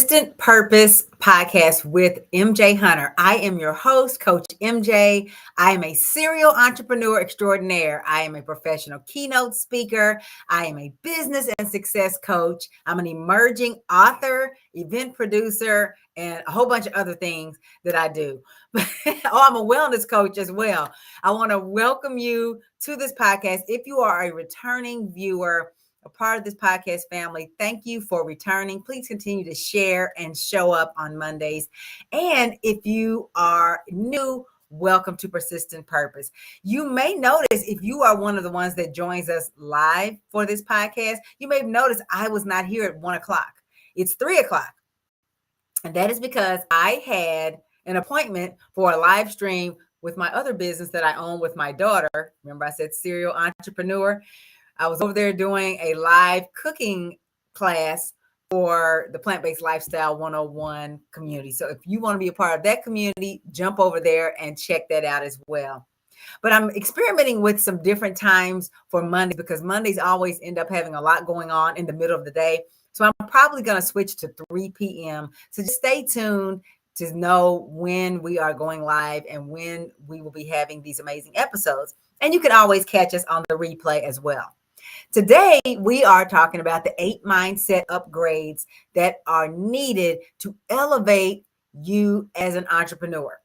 Persistent Purpose podcast with MJ Hunter. I am your host, Coach MJ. I am a serial entrepreneur extraordinaire. I am a professional keynote speaker. I am a business and success coach. I'm an emerging author, event producer, and a whole bunch of other things that I do. I'm a wellness coach as well. I want to welcome you to this podcast. If you are a returning viewer, a part of this podcast family, thank you for returning. Please continue to share and show up on Mondays. And if you are new, welcome to Persistent Purpose. You may notice, if you are one of the ones that joins us live for this podcast, you may have noticed I was not here at 1 o'clock. It's 3 o'clock. And that is because I had an appointment for a live stream with my other business that I own with my daughter. Remember, I said serial entrepreneur. I was over there doing a live cooking class for the Plant-Based Lifestyle 101 community. So if you want to be a part of that community, jump over there and check that out as well. But I'm experimenting with some different times for Mondays because Mondays always end up having a lot going on in the middle of the day. So I'm probably going to switch to 3 p.m. So just stay tuned to know when we are going live and when we will be having these amazing episodes. And you can always catch us on the replay as well. Today, we are talking about the 8 mindset upgrades that are needed to elevate you as an entrepreneur.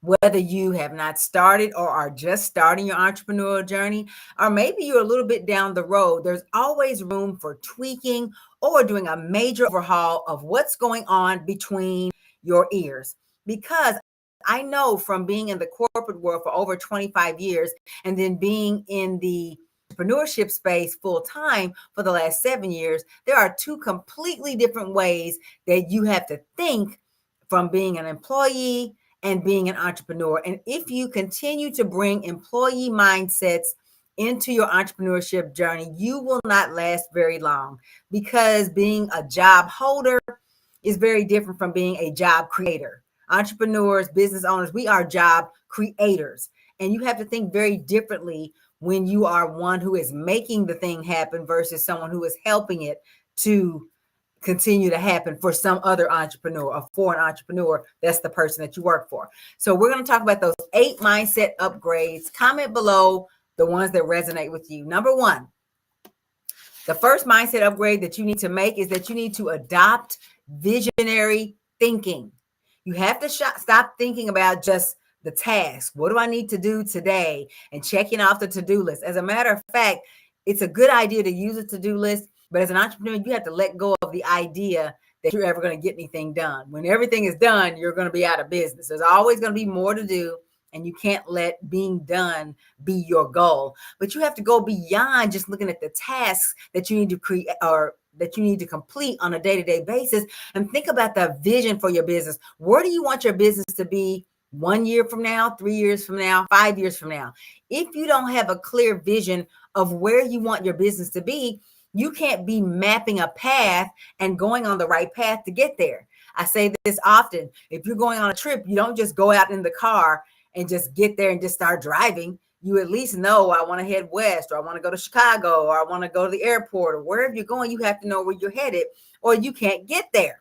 Whether you have not started or are just starting your entrepreneurial journey, or maybe you're a little bit down the road, there's always room for tweaking or doing a major overhaul of what's going on between your ears. Because I know from being in the corporate world for over 25 years and then being in the entrepreneurship space full time for the last 7 years, there are 2 completely different ways that you have to think from being an employee and being an entrepreneur. And if you continue to bring employee mindsets into your entrepreneurship journey, you will not last very long, because being a job holder is very different from being a job creator. Entrepreneurs, business owners, we are job creators, and you have to think very differently when you are one who is making the thing happen versus someone who is helping it to continue to happen for some other entrepreneur, or for an entrepreneur, that's the person that you work for. So we're going to talk about those 8 mindset upgrades. Comment below the ones that resonate with you. Number 1, the first mindset upgrade that you need to make is that you need to adopt visionary thinking. You have to stop thinking about just the task. What do I need to do today? And checking off the to-do list. As a matter of fact, it's a good idea to use a to-do list, but as an entrepreneur, you have to let go of the idea that you're ever going to get anything done. When everything is done, you're going to be out of business. There's always going to be more to do, and you can't let being done be your goal. But you have to go beyond just looking at the tasks that you need to create or that you need to complete on a day-to-day basis, and think about the vision for your business. Where do you want your business to be 1 year from now, 3 years from now, 5 years from now? If you don't have a clear vision of where you want your business to be, you can't be mapping a path and going on the right path to get there. I say this often. If you're going on a trip, you don't just go out in the car and just get there and just start driving. You at least know, I want to head west, or I want to go to Chicago, or I want to go to the airport, or wherever you're going, you have to know where you're headed, or you can't get there.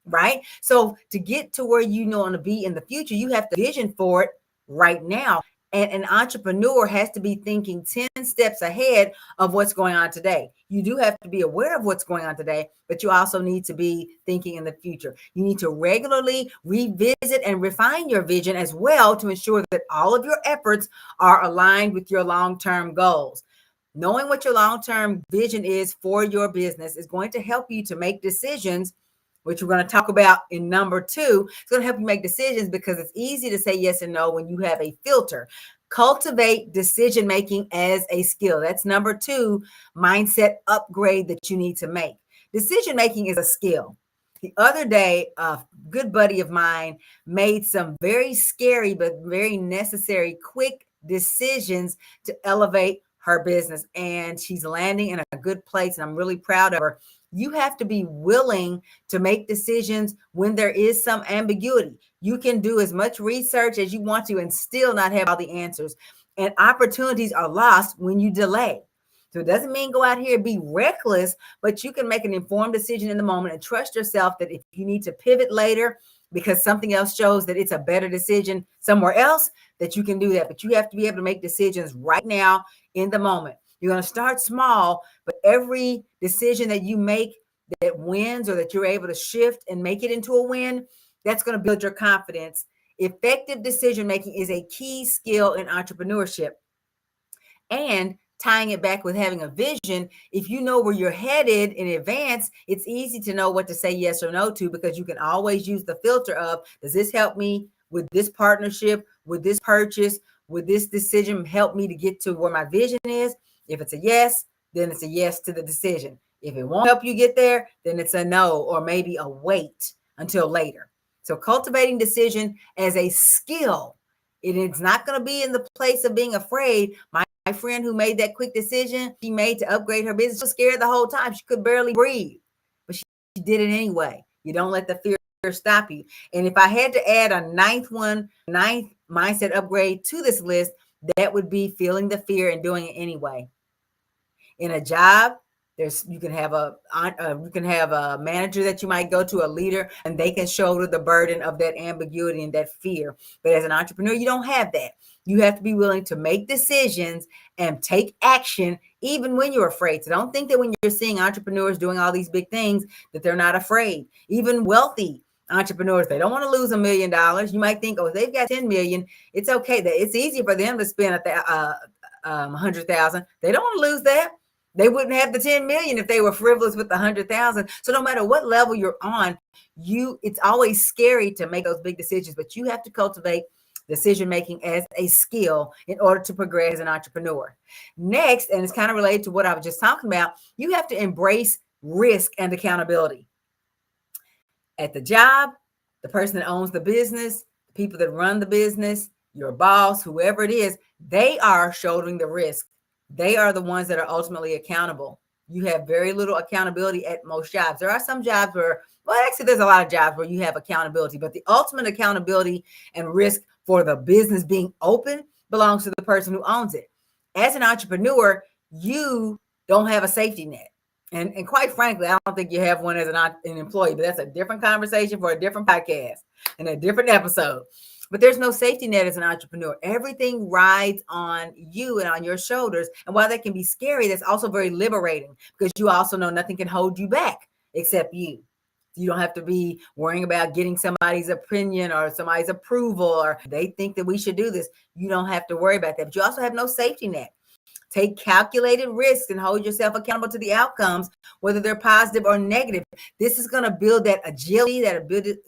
Right? So to get to where you want to be in the future, you have to vision for it right now. And an entrepreneur has to be thinking 10 steps ahead of what's going on today. You do have to be aware of what's going on today, but you also need to be thinking in the future. You need to regularly revisit and refine your vision as well to ensure that all of your efforts are aligned with your long-term goals. Knowing what your long-term vision is for your business is going to help you to make decisions, which we're going to talk about in number 2. It's going to help you make decisions because it's easy to say yes and no when you have a filter. Cultivate decision-making as a skill. That's number 2 mindset upgrade that you need to make. Decision-making is a skill. The other day, a good buddy of mine made some very scary but very necessary quick decisions to elevate her business, and she's landing in a good place, and I'm really proud of her. You have to be willing to make decisions when there is some ambiguity. You can do as much research as you want to and still not have all the answers. And opportunities are lost when you delay. So it doesn't mean go out here and be reckless, but you can make an informed decision in the moment and trust yourself that if you need to pivot later because something else shows that it's a better decision somewhere else, that you can do that. But you have to be able to make decisions right now in the moment. You're going to start small, but every decision that you make that wins or that you're able to shift and make it into a win, that's going to build your confidence. Effective decision making is a key skill in entrepreneurship. And tying it back with having a vision, if you know where you're headed in advance, it's easy to know what to say yes or no to, because you can always use the filter of, does this help me with this partnership, with this purchase, with this decision, help me to get to where my vision is? If it's a yes, then it's a yes to the decision. If it won't help you get there, then it's a no, or maybe a wait until later. So cultivating decision as a skill, it's not going to be in the place of being afraid. My friend who made that quick decision she made to upgrade her business, she was scared the whole time. She could barely breathe, but she did it anyway. You don't let the fear stop you. And if I had to add a ninth mindset upgrade to this list, that would be feeling the fear and doing it anyway. In a job, you can have a manager that you might go to, a leader, and they can shoulder the burden of that ambiguity and that fear. But as an entrepreneur, you don't have that. You have to be willing to make decisions and take action even when you're afraid. So don't think that when you're seeing entrepreneurs doing all these big things that they're not afraid. Even wealthy entrepreneurs, they don't want to lose $1 million. You might think, oh, they've got 10 million. It's okay. That it's easy for them to spend 100,000. They don't want to lose that. They wouldn't have the 10 million if they were frivolous with the 100,000. So no matter what level you're on, it's always scary to make those big decisions, but you have to cultivate decision-making as a skill in order to progress as an entrepreneur. Next, and it's kind of related to what I was just talking about, you have to embrace risk and accountability. At the job, the person that owns the business, the people that run the business, your boss, whoever it is, they are shouldering the risk. They are the ones that are ultimately accountable. You have very little accountability at most jobs. There are some jobs where, well, actually, there's a lot of jobs where you have accountability, but the ultimate accountability and risk for the business being open belongs to the person who owns it. As an entrepreneur, you don't have a safety net. And quite frankly, I don't think you have one as an employee, but that's a different conversation for a different podcast and a different episode. But there's no safety net as an entrepreneur. Everything rides on you and on your shoulders. And while that can be scary, that's also very liberating, because you also know nothing can hold you back except you. You don't have to be worrying about getting somebody's opinion or somebody's approval, or they think that we should do this. You don't have to worry about that. But you also have no safety net. Take calculated risks and hold yourself accountable to the outcomes, whether they're positive or negative. This is going to build that agility, that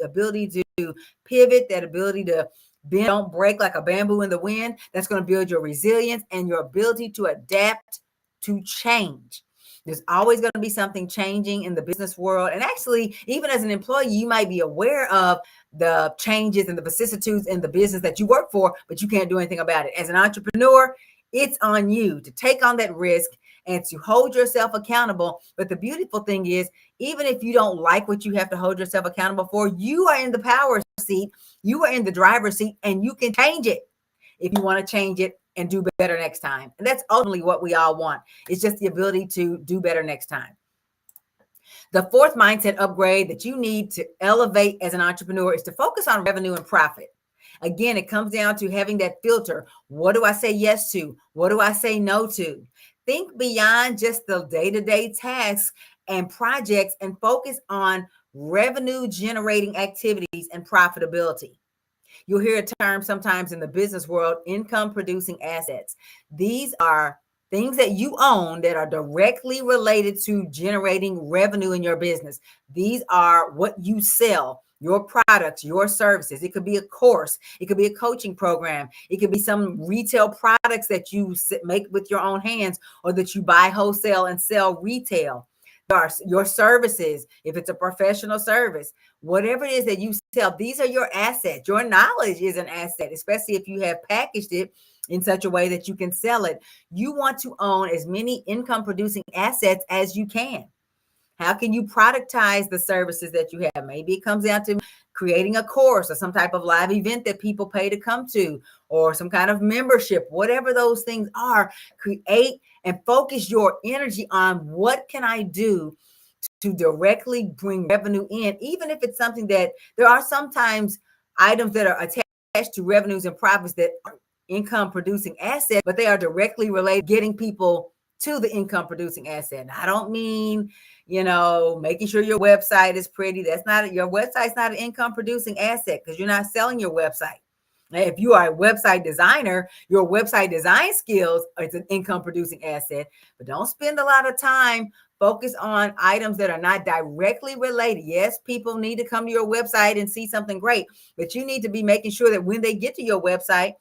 ability to pivot, that ability to bend, don't break like a bamboo in the wind. That's going to build your resilience and your ability to adapt to change. There's always going to be something changing in the business world. And actually, even as an employee, you might be aware of the changes and the vicissitudes in the business that you work for, but you can't do anything about it. As an entrepreneur, it's on you to take on that risk and to hold yourself accountable. But the beautiful thing is, even if you don't like what you have to hold yourself accountable for, you are in the power seat, you are in the driver's seat, and you can change it if you want to change it and do better next time. And that's ultimately what we all want. It's just the ability to do better next time. The fourth mindset upgrade that you need to elevate as an entrepreneur is to focus on revenue and profit. Again, it comes down to having that filter. What do I say yes to? What do I say no to? Think beyond just the day-to-day tasks and projects and focus on revenue generating activities and profitability. You'll hear a term sometimes in the business world, income producing assets. These are things that you own that are directly related to generating revenue in your business. These are what you sell, your products, your services. It could be a course. It could be a coaching program. It could be some retail products that you make with your own hands, or that you buy wholesale and sell retail. Your services, if it's a professional service, whatever it is that you sell, these are your assets. Your knowledge is an asset, especially if you have packaged it in such a way that you can sell it. You want to own as many income producing assets as you can. How can you productize the services that you have? Maybe it comes down to creating a course or some type of live event that people pay to come to, or some kind of membership, whatever those things are. Create and focus your energy on what can I do to directly bring revenue in, even if it's something that there are sometimes items that are attached to revenues and profits that are income producing assets, but they are directly related to getting people to the income producing asset. And I don't mean, making sure your website is pretty. That's not, your website's not an income producing asset because you're not selling your website. If you are a website designer, your website design skills is an income producing asset, but don't spend a lot of time focus on items that are not directly related. Yes, people need to come to your website and see something great, but you need to be making sure that when they get to your website,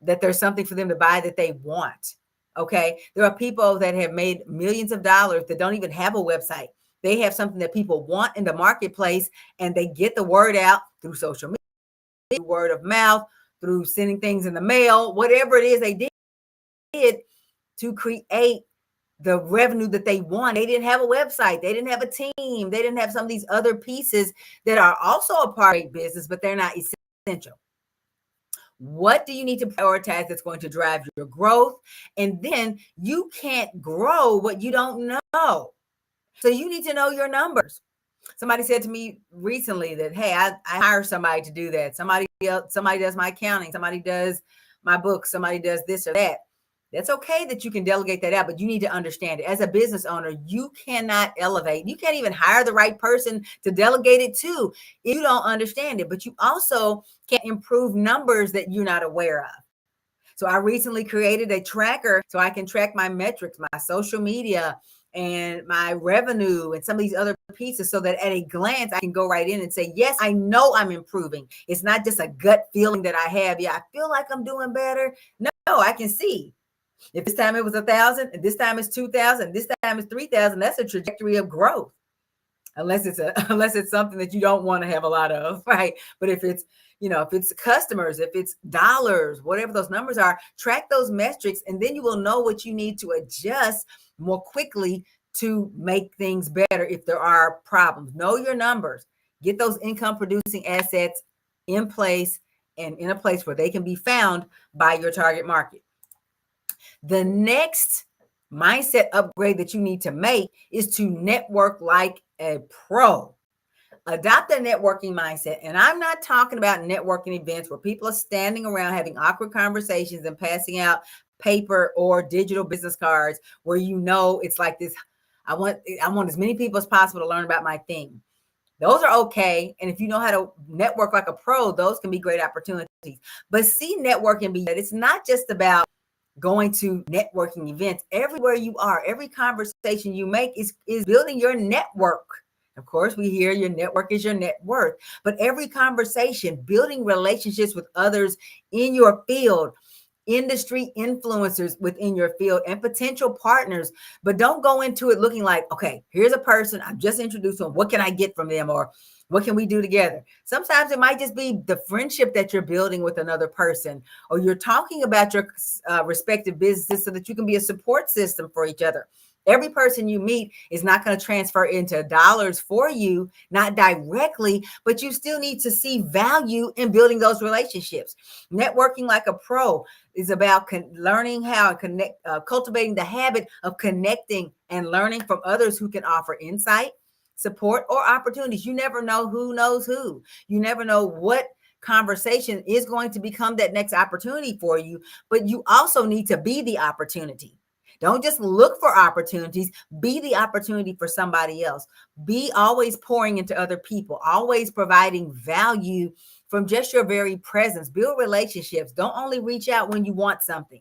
that there's something for them to buy that they want. Okay. There are people that have made millions of dollars that don't even have a website. They have something that people want in the marketplace, and they get the word out through social media, word of mouth, through sending things in the mail, whatever it is they did to create the revenue that they want. They didn't have a website. They didn't have a team. They didn't have some of these other pieces that are also a part of business, but they're not essential. What do you need to prioritize that's going to drive your growth? And then you can't grow what you don't know. So you need to know your numbers. Somebody said to me recently that, hey, I hire somebody to do that. Somebody does my accounting. Somebody does my books. Somebody does this or that. That's okay that you can delegate that out, but you need to understand it. As a business owner, you cannot elevate. You can't even hire the right person to delegate it to if you don't understand it. But you also can't improve numbers that you're not aware of. So I recently created a tracker so I can track my metrics, my social media, and my revenue, and some of these other pieces, so that at a glance I can go right in and say, yes, I know I'm improving. It's not just a gut feeling that I have. Yeah, I feel like I'm doing better. No, I can see. If this time it was 1,000, and this time it's 2,000, this time it's 3,000, that's a trajectory of growth. Unless it's something that you don't want to have a lot of, right? But if it's, if it's customers, if it's dollars, whatever those numbers are, track those metrics, and then you will know what you need to adjust more quickly to make things better if there are problems. Know your numbers. Get those income producing assets in place, and in a place where they can be found by your target market. The next mindset upgrade that you need to make is to network like a pro. Adopt a networking mindset. And I'm not talking about networking events where people are standing around having awkward conversations and passing out paper or digital business cards where it's like this, I want as many people as possible to learn about my thing. Those are okay. And if you know how to network like a pro, those can be great opportunities. But see, networking it's not just about going to networking events. Everywhere you are, every conversation you make is building your network. Of course, we hear your network is your net worth, but every conversation, building relationships with others in your field, industry influencers within your field, and potential partners. But don't go into it looking like, okay, here's a person I'm just introduced to them. What can I get from them? Or what can we do together? Sometimes it might just be the friendship that you're building with another person, or you're talking about your respective businesses so that you can be a support system for each other. Every person you meet is not going to transfer into dollars for you, not directly, but you still need to see value in building those relationships. Networking like a pro is about learning how to connect, cultivating the habit of connecting and learning from others who can offer insight, support, or opportunities. You never know who knows who. You never know what conversation is going to become that next opportunity for you, but you also need to be the opportunity. Don't just look for opportunities, be the opportunity for somebody else. Be always pouring into other people, always providing value from just your very presence. Build relationships. Don't only reach out when you want something.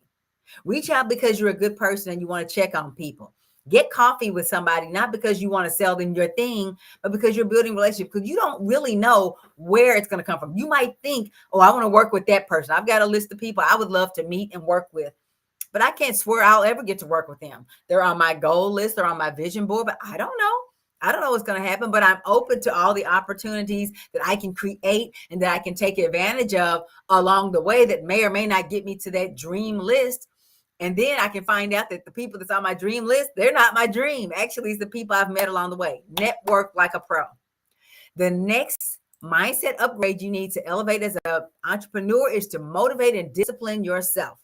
Reach out because you're a good person and you want to check on people. Get coffee with somebody, not because you want to sell them your thing, but because you're building relationships, because you don't really know where it's going to come from. You might think, oh, I want to work with that person. I've got a list of people I would love to meet and work with, but I can't swear I'll ever get to work with them. They're on my goal list. They're on my vision board, but I don't know. I don't know what's going to happen, but I'm open to all the opportunities that I can create and that I can take advantage of along the way that may or may not get me to that dream list. And then I can find out that the people that's on my dream list, they're not my dream. Actually, it's the people I've met along the way. Network like a pro. The next mindset upgrade you need to elevate as an entrepreneur is to motivate and discipline yourself.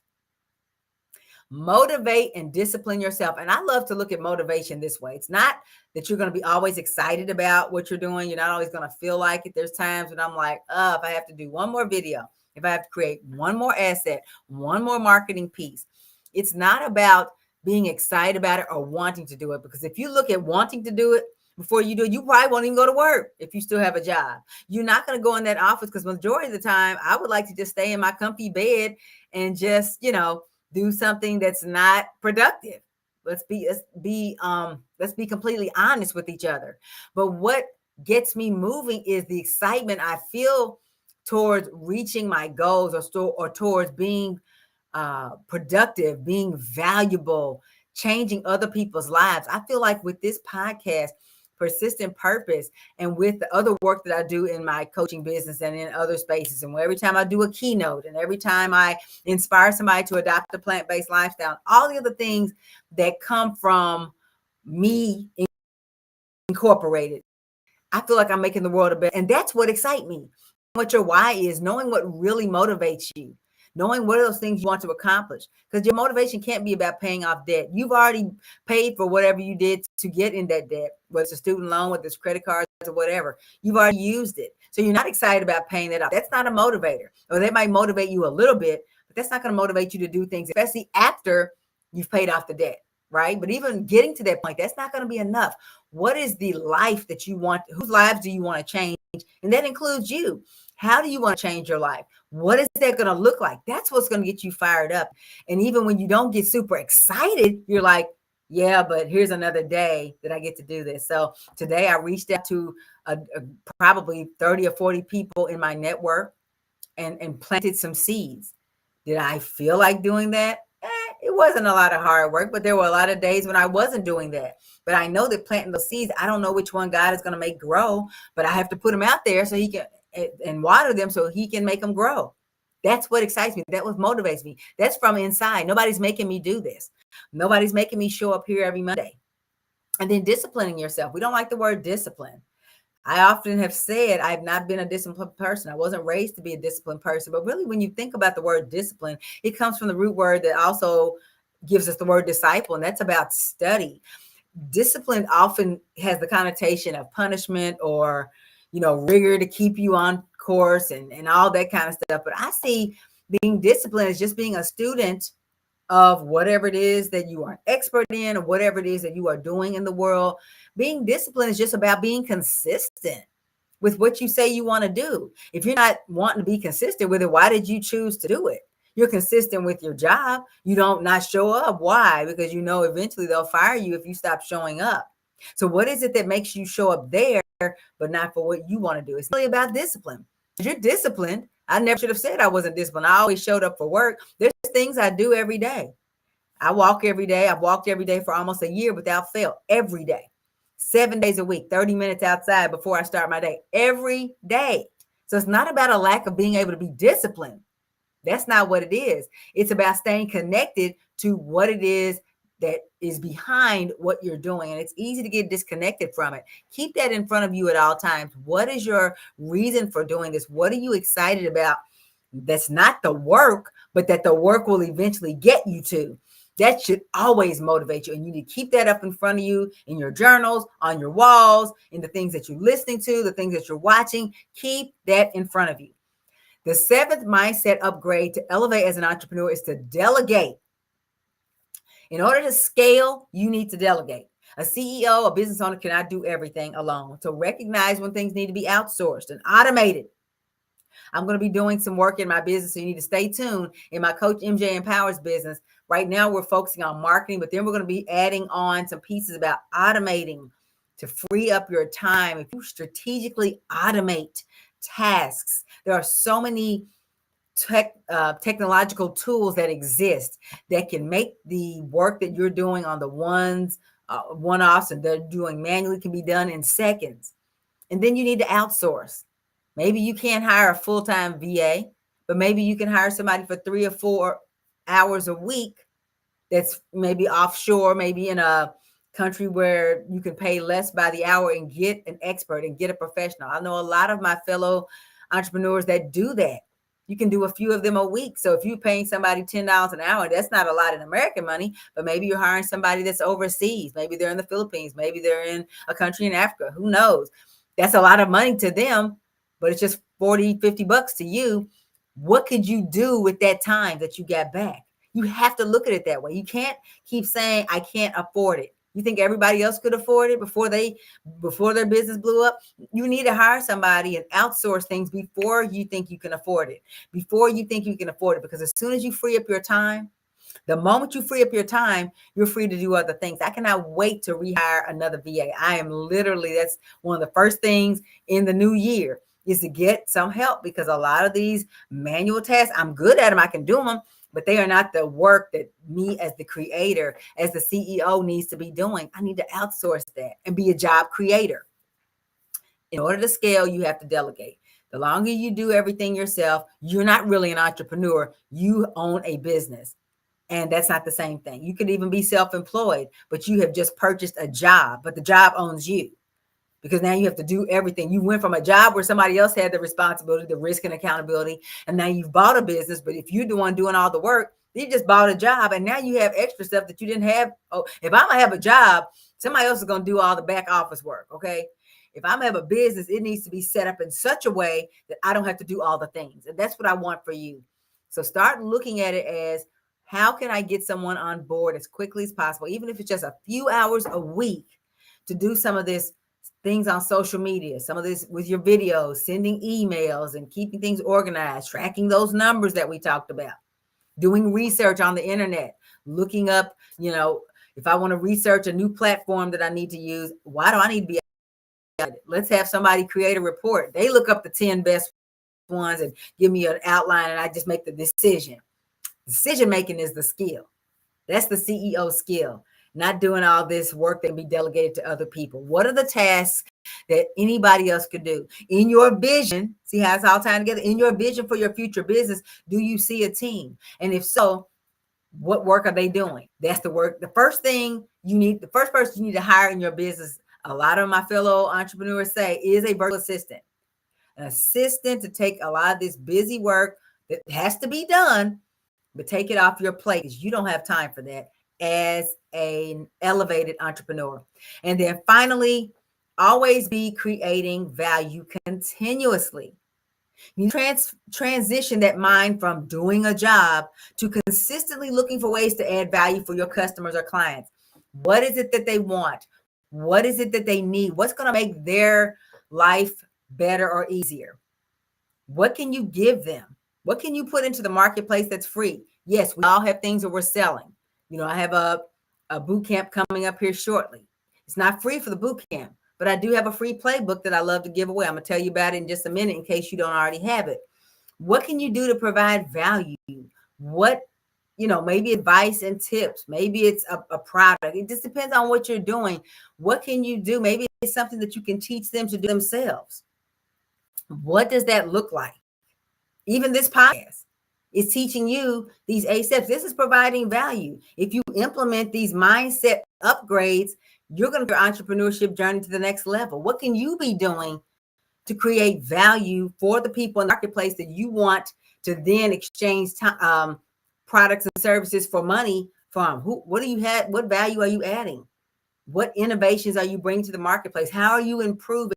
Motivate and discipline yourself. And I love to look at motivation this way. It's not that you're going to be always excited about what you're doing. You're not always going to feel like it. There's times when I'm like, if I have to do one more video, if I have to create one more asset, one more marketing piece, it's not about being excited about it or wanting to do it. Because if you look at wanting to do it before you do it, you probably won't even go to work if you still have a job. You're not going to go in that office because majority of the time, I would like to just stay in my comfy bed and just, do something that's not productive. Let's be completely honest with each other. But what gets me moving is the excitement I feel towards reaching my goals or towards being productive, being valuable, changing other people's lives. I feel like with this podcast, Persistent Purpose, and with the other work that I do in my coaching business and in other spaces, and every time I do a keynote and every time I inspire somebody to adopt a plant-based lifestyle, all the other things that come from me incorporated, I feel like I'm making the world a better. And that's what excites me. What your why is, knowing what really motivates you, knowing what are those things you want to accomplish, because your motivation can't be about paying off debt. You've already paid for whatever you did to get in that debt, whether it's a student loan, whether it's credit cards or whatever. You've already used it. So you're not excited about paying that off. That's not a motivator. Or that might motivate you a little bit, but that's not going to motivate you to do things, especially after you've paid off the debt, right? But even getting to that point, that's not going to be enough. What is the life that you want? Whose lives do you want to change? And that includes you. How do you want to change your life? What is that going to look like? That's what's going to get you fired up. And even when you don't get super excited, you're like, yeah, but here's another day that I get to do this. So today I reached out to probably 30 or 40 people in my network and planted some seeds. Did I feel like doing that? It wasn't a lot of hard work, but there were a lot of days when I wasn't doing that. But I know that planting those seeds, I don't know which one God is going to make grow, but I have to put them out there so he can and water them so he can make them grow. That's what excites me. That's what motivates me. That's from inside. Nobody's making me do this. Nobody's making me show up here every Monday. And then disciplining yourself. We don't like the word discipline. I often have said I've not been a disciplined person. I wasn't raised to be a disciplined person. But really, when you think about the word discipline, it comes from the root word that also gives us the word disciple, and that's about study. Discipline often has the connotation of punishment or, rigor to keep you on course and all that kind of stuff. But I see being disciplined as just being a student of whatever it is that you are an expert in or whatever it is that you are doing in the world. Being disciplined is just about being consistent with what you say you want to do. If you're not wanting to be consistent with it, why did you choose to do it? You're consistent with your job. You don't not show up. Why? Because eventually they'll fire you if you stop showing up. So what is it that makes you show up there, but not for what you want to do? It's really about discipline. If you're disciplined, I never should have said I wasn't disciplined. I always showed up for work. There's things I do every day. I walk every day. I've walked every day for almost a year without fail, every day. 7 days a week, 30 minutes outside before I start my day, every day. So it's not about a lack of being able to be disciplined. That's not what it is. It's about staying connected to what it is that is behind what you're doing. And it's easy to get disconnected from it. Keep that in front of you at all times. What is your reason for doing this? What are you excited about? That's not the work, but that the work will eventually get you to. That should always motivate you. And you need to keep that up in front of you in your journals, on your walls, in the things that you're listening to, the things that you're watching. Keep that in front of you. The seventh mindset upgrade to elevate as an entrepreneur is to delegate. In order to scale, you need to delegate. A CEO, a business owner cannot do everything alone. So recognize when things need to be outsourced and automated. I'm going to be doing some work in my business, so you need to stay tuned in my Coach MJ Empowers business. Right now, we're focusing on marketing, but then we're going to be adding on some pieces about automating to free up your time. If you strategically automate tasks, there are so many technological tools that exist that can make the work that you're doing on the one-offs and they're doing manually can be done in seconds. And then you need to outsource. Maybe you can't hire a full-time VA, but maybe you can hire somebody for 3 or 4 hours a week that's maybe offshore, maybe in a country where you can pay less by the hour and get an expert and get a professional. I know a lot of my fellow entrepreneurs that do that. You can do a few of them a week. So if you're paying somebody $10 an hour, that's not a lot in American money, but maybe you're hiring somebody that's overseas. Maybe they're in the Philippines. Maybe they're in a country in Africa. Who knows? That's a lot of money to them, but it's just 40, 50 bucks to you. What could you do with that time that you got back? You have to look at it that way. You can't keep saying, I can't afford it. You think everybody else could afford it before their business blew up? You need to hire somebody and outsource things before you think you can afford it. Before you think you can afford it, because as soon as you free up your time, the moment you free up your time, you're free to do other things. I cannot wait to rehire another VA. That's one of the first things in the new year is to get some help, because a lot of these manual tasks, I'm good at them. I can do them, but they are not the work that me as the creator, as the CEO needs to be doing. I need to outsource that and be a job creator. In order to scale, you have to delegate. The longer you do everything yourself, you're not really an entrepreneur. You own a business. And that's not the same thing. You could even be self-employed, but you have just purchased a job, but the job owns you, because now you have to do everything. You went from a job where somebody else had the responsibility, the risk and accountability, and now you've bought a business. But if you're the one doing all the work, you just bought a job, and now you have extra stuff that you didn't have. Oh, if I'm gonna have a job, somebody else is gonna do all the back office work. Okay. If I'm gonna have a business, it needs to be set up in such a way that I don't have to do all the things. And that's what I want for you. So start looking at it as, how can I get someone on board as quickly as possible, even if it's just a few hours a week, to do some of this things on social media, some of this with your videos, sending emails and keeping things organized, tracking those numbers that we talked about, doing research on the internet, looking up, if I want to research a new platform that I need to use, why do I need to be? Let's have somebody create a report. They look up the 10 best ones and give me an outline, and I just make the decision. Decision making is the skill. That's the CEO skill. Not doing all this work that can be delegated to other people. What are the tasks that anybody else could do? In your vision, see how it's all tying together? In your vision for your future business, do you see a team? And if so, what work are they doing? That's the work. The first person you need to hire in your business, a lot of my fellow entrepreneurs say, is a virtual assistant. An assistant to take a lot of this busy work that has to be done, but take it off your plate, because you don't have time for that as an elevated entrepreneur. And then finally, always be creating value continuously. You transition that mind from doing a job to consistently looking for ways to add value for your customers or clients. What is it that they want? What is it that they need? What's going to make their life better or easier? What can you give them? What can you put into the marketplace that's free? Yes, we all have things that we're selling. I have a boot camp coming up here shortly. It's not free for the boot camp, but I do have a free playbook that I love to give away. I'm going to tell you about it in just a minute in case you don't already have it. What can you do to provide value? What, maybe advice and tips. Maybe it's a product. It just depends on what you're doing. What can you do? Maybe it's something that you can teach them to do themselves. What does that look like? Even this podcast is teaching you these 8 steps. This is providing value. If you implement these mindset upgrades, you're going to take your entrepreneurship journey to the next level. What can you be doing to create value for the people in the marketplace that you want to then exchange products and services for money from? What do you have? What value are you adding? What innovations are you bringing to the marketplace? How are you improving?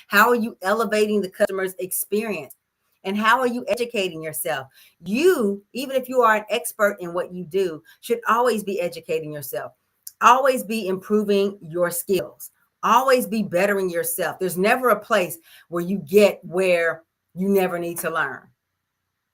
How are you elevating the customer's experience? And how are you educating yourself? You, even if you are an expert in what you do, should always be educating yourself. Always be improving your skills. Always be bettering yourself. There's never a place where you get where you never need to learn.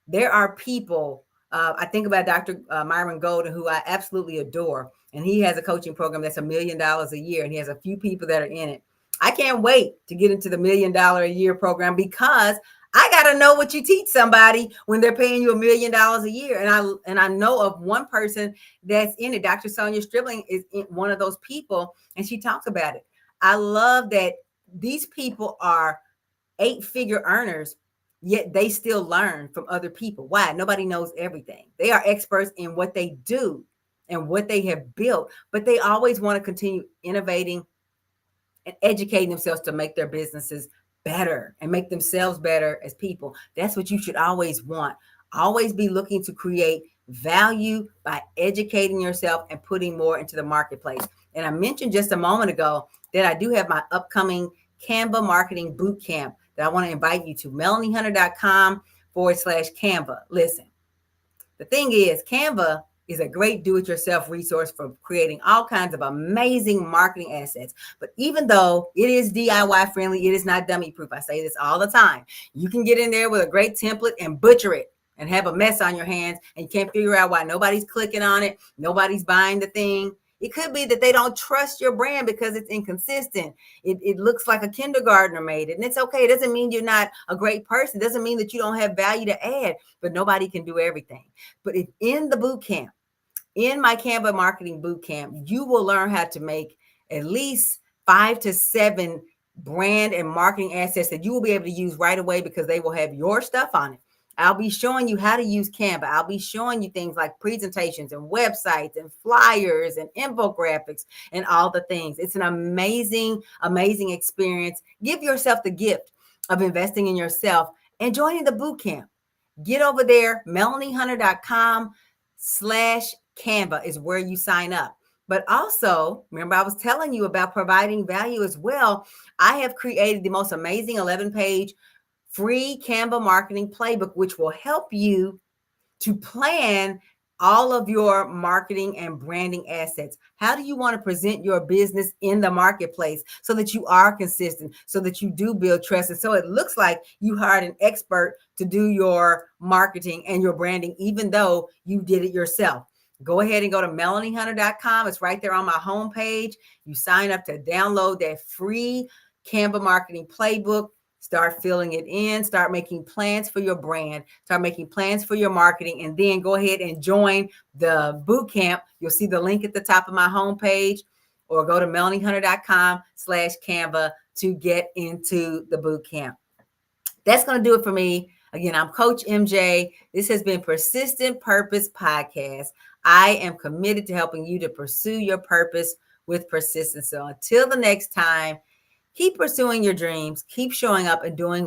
There are people, I think about Dr. Myron Golden, who I absolutely adore. And he has a coaching program that's $1 million a year. And he has a few people that are in it. I can't wait to get into the $1 million a year program, because I got to know what you teach somebody when they're paying you $1 million a year. And I know of one person that's in it. Dr. Sonia Stribling is one of those people, and she talks about it. I love that these people are 8-figure earners, yet they still learn from other people. Why? Nobody knows everything. They are experts in what they do. and what they have built, but they always want to continue innovating and educating themselves to make their businesses better and make themselves better as people. That's what you should always want. Always be looking to create value by educating yourself and putting more into the marketplace. And I mentioned just a moment ago that I do have my upcoming Canva marketing boot camp that I want to invite you to, melaniehunter.com/Canva. Listen, the thing is, Canva is a great do-it-yourself resource for creating all kinds of amazing marketing assets. But even though it is DIY friendly, it is not dummy proof. I say this all the time. You can get in there with a great template and butcher it and have a mess on your hands, and you can't figure out why nobody's clicking on it, nobody's buying the thing. It could be that they don't trust your brand because it's inconsistent. It looks like a kindergartner made it, and it's okay. It doesn't mean you're not a great person. It doesn't mean that you don't have value to add, but nobody can do everything. But if in the boot camp, in my Canva marketing boot camp, you will learn how to make at least 5 to 7 brand and marketing assets that you will be able to use right away because they will have your stuff on it. I'll be showing you how to use Canva. I'll be showing you things like presentations and websites and flyers and infographics and all the things. It's an amazing, amazing experience. Give yourself the gift of investing in yourself and joining the boot camp. Get over there, melaniehunter.com/Canva is where you sign up. But also, remember I was telling you about providing value as well. I have created the most amazing 11-page free Canva marketing playbook, which will help you to plan all of your marketing and branding assets. How do you want to present your business in the marketplace so that you are consistent, so that you do build trust? And so it looks like you hired an expert to do your marketing and your branding, even though you did it yourself. Go ahead and go to melaniehunter.com. It's right there on my homepage. You sign up to download that free Canva marketing playbook. Start filling it in, start making plans for your brand, start making plans for your marketing, and then go ahead and join the boot camp. You'll see the link at the top of my homepage, or go to melaniehunter.com/Canva to get into the boot camp. That's going to do it for me. Again, I'm Coach MJ. This has been Persistent Purpose Podcast. I am committed to helping you to pursue your purpose with persistence. So until the next time, keep pursuing your dreams, keep showing up and doing